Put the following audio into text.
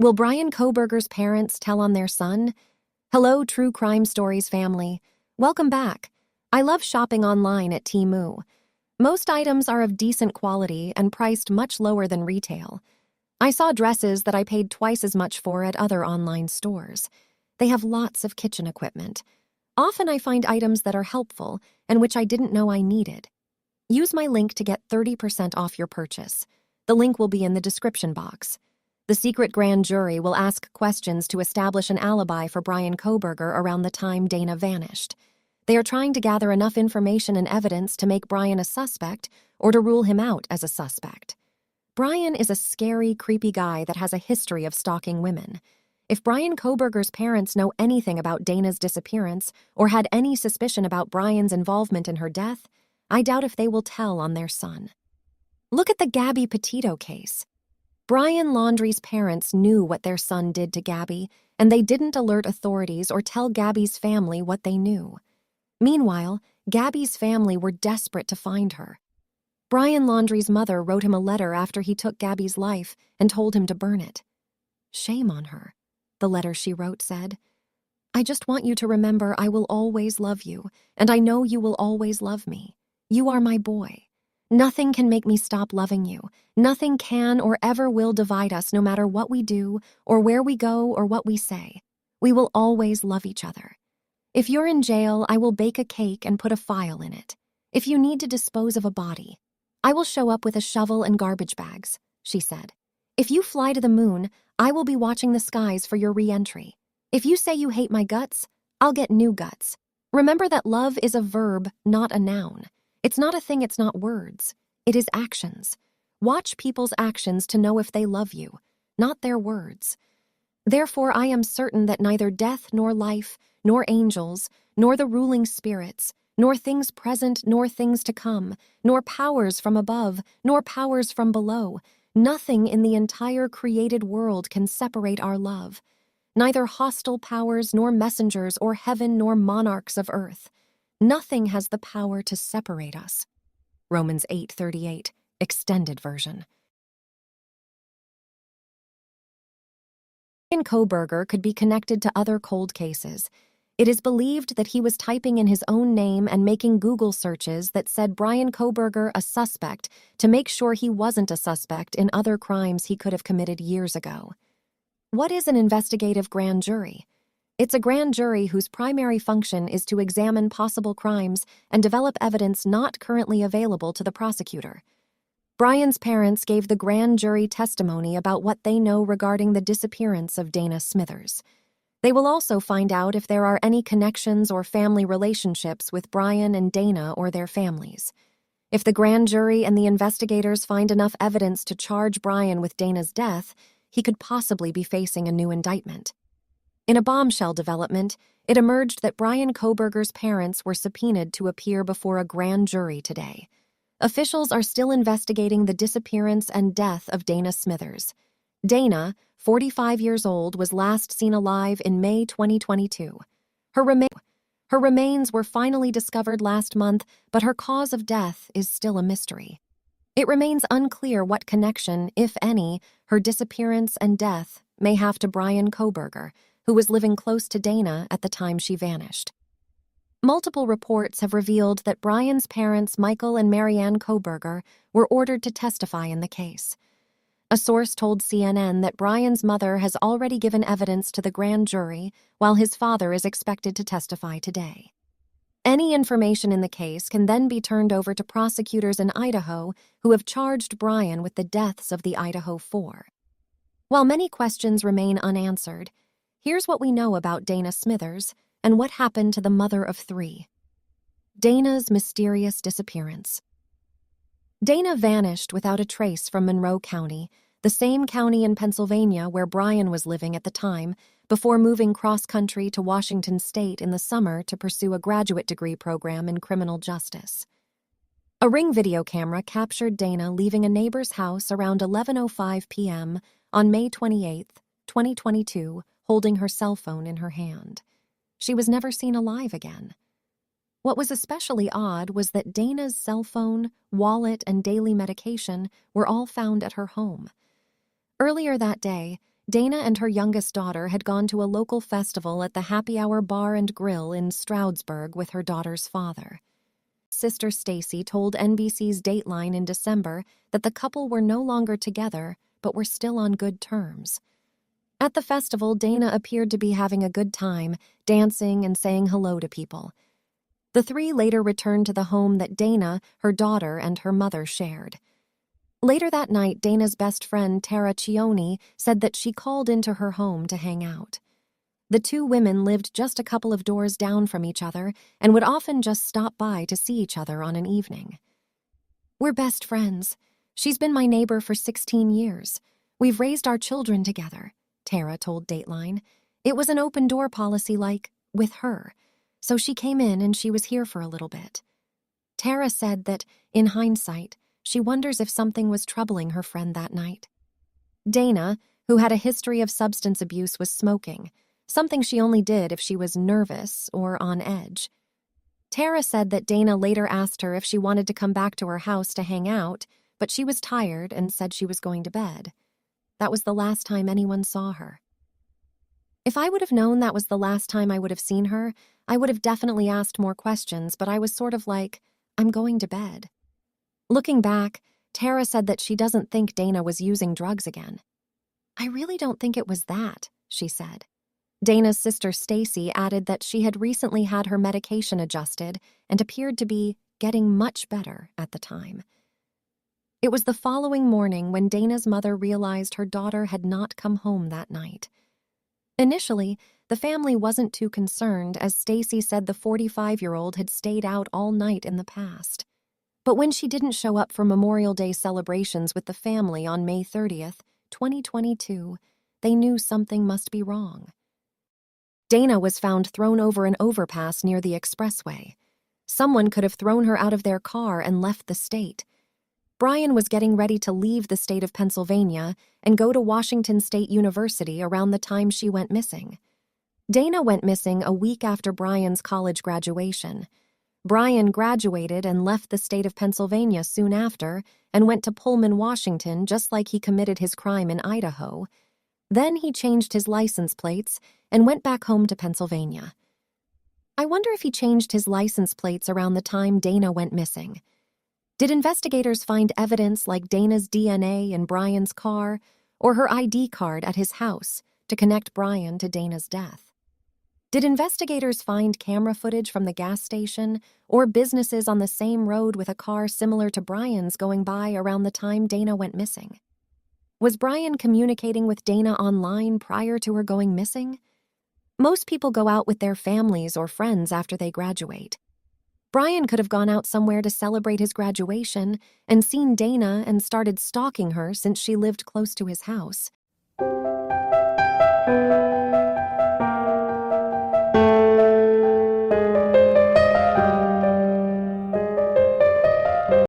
Will Bryan Kohberger's parents tell on their son? Hello, True Crime Stories family. Welcome back. I love shopping online at Temu. Most items are of decent quality and priced much lower than retail. I saw dresses that I paid twice as much for at other online stores. They have lots of kitchen equipment. Often I find items that are helpful and which I didn't know I needed. Use my link to get 30% off your purchase. The link will be in the description box. The secret grand jury will ask questions to establish an alibi for Bryan Kohberger around the time Dana vanished. They are trying to gather enough information and evidence to make Bryan a suspect or to rule him out as a suspect. Bryan is a scary, creepy guy that has a history of stalking women. If Bryan Kohberger's parents know anything about Dana's disappearance or had any suspicion about Bryan's involvement in her death, I doubt if they will tell on their son. Look at the Gabby Petito case. Brian Laundrie's parents knew what their son did to Gabby, and they didn't alert authorities or tell Gabby's family what they knew. Meanwhile, Gabby's family were desperate to find her. Brian Laundrie's mother wrote him a letter after he took Gabby's life and told him to burn it. Shame on her, the letter she wrote said. I just want you to remember I will always love you, and I know you will always love me. You are my boy. Nothing can make me stop loving you. Nothing can or ever will divide us, no matter what we do or where we go or what we say. We will always love each other. If you're in jail, I will bake a cake and put a file in it. If you need to dispose of a body, I will show up with a shovel and garbage bags, she said. If you fly to the moon, I will be watching the skies for your re-entry. If you say you hate my guts, I'll get new guts. Remember that love is a verb, not a noun. It's not a thing, it's not words. It is actions. Watch people's actions to know if they love you, not their words. Therefore, I am certain that neither death nor life, nor angels, nor the ruling spirits, nor things present nor things to come, nor powers from above, nor powers from below, nothing in the entire created world can separate our love. Neither hostile powers nor messengers or heaven nor monarchs of earth. Nothing has the power to separate us. Romans 8:38, extended version. Bryan Kohberger could be connected to other cold cases. It is believed that he was typing in his own name and making Google searches that said Bryan Kohberger a suspect to make sure he wasn't a suspect in other crimes he could have committed years ago. What is an investigative grand jury? It's a grand jury whose primary function is to examine possible crimes and develop evidence not currently available to the prosecutor. Bryan's parents gave the grand jury testimony about what they know regarding the disappearance of Dana Smithers. They will also find out if there are any connections or family relationships with Bryan and Dana or their families. If the grand jury and the investigators find enough evidence to charge Bryan with Dana's death, he could possibly be facing a new indictment. In a bombshell development, it emerged that Bryan Kohberger's parents were subpoenaed to appear before a grand jury today. Officials are still investigating the disappearance and death of Dana Smithers. Dana, 45 years old, was last seen alive in May 2022. Her remains were finally discovered last month, but her cause of death is still a mystery. It remains unclear what connection, if any, her disappearance and death may have to Bryan Kohberger, who was living close to Dana at the time she vanished. Multiple reports have revealed that Bryan's parents, Michael and Marianne Kohberger, were ordered to testify in the case. A source told CNN that Bryan's mother has already given evidence to the grand jury, while his father is expected to testify today. Any information in the case can then be turned over to prosecutors in Idaho who have charged Bryan with the deaths of the Idaho Four. While many questions remain unanswered, here's what we know about Dana Smithers and what happened to the mother of three. Dana's mysterious disappearance. Dana vanished without a trace from Monroe County, the same county in Pennsylvania where Bryan was living at the time, before moving cross-country to Washington State in the summer to pursue a graduate degree program in criminal justice. A Ring video camera captured Dana leaving a neighbor's house around 11:05 p.m. on May 28, 2022, holding her cell phone in her hand. She was never seen alive again. What was especially odd was that Dana's cell phone, wallet, and daily medication were all found at her home. Earlier that day, Dana and her youngest daughter had gone to a local festival at the Happy Hour Bar and Grill in Stroudsburg with her daughter's father. Sister Stacy told NBC's Dateline in December that the couple were no longer together, but were still on good terms. At the festival, Dana appeared to be having a good time, dancing and saying hello to people. The three later returned to the home that Dana, her daughter, and her mother shared. Later that night, Dana's best friend, Tara Cioni, said that she called into her home to hang out. The two women lived just a couple of doors down from each other and would often just stop by to see each other on an evening. "We're best friends. She's been my neighbor for 16 years. We've raised our children together," Tara told Dateline. "It was an open-door policy with her, so she came in and she was here for a little bit." Tara said that, in hindsight, she wonders if something was troubling her friend that night. Dana, who had a history of substance abuse, was smoking, something she only did if she was nervous or on edge. Tara said that Dana later asked her if she wanted to come back to her house to hang out, but she was tired and said she was going to bed. That was the last time anyone saw her. "If I would have known that was the last time I would have seen her, I would have definitely asked more questions, but I was sort of like, I'm going to bed." Looking back, Tara said that she doesn't think Dana was using drugs again. "I really don't think it was that," she said. Dana's sister Stacy added that she had recently had her medication adjusted and appeared to be getting much better at the time. It was the following morning when Dana's mother realized her daughter had not come home that night. Initially, the family wasn't too concerned, as Stacy said the 45-year-old had stayed out all night in the past. But when she didn't show up for Memorial Day celebrations with the family on May 30th, 2022, they knew something must be wrong. Dana was found thrown over an overpass near the expressway. Someone could have thrown her out of their car and left the state. Brian was getting ready to leave the state of Pennsylvania and go to Washington State University around the time she went missing. Dana went missing a week after Brian's college graduation. Brian graduated and left the state of Pennsylvania soon after and went to Pullman, Washington, just like he committed his crime in Idaho. Then he changed his license plates and went back home to Pennsylvania. I wonder if he changed his license plates around the time Dana went missing. Did investigators find evidence like Dana's DNA in Brian's car or her ID card at his house to connect Brian to Dana's death? Did investigators find camera footage from the gas station or businesses on the same road with a car similar to Brian's going by around the time Dana went missing? Was Brian communicating with Dana online prior to her going missing? Most people go out with their families or friends after they graduate. Brian could have gone out somewhere to celebrate his graduation and seen Dana and started stalking her since she lived close to his house.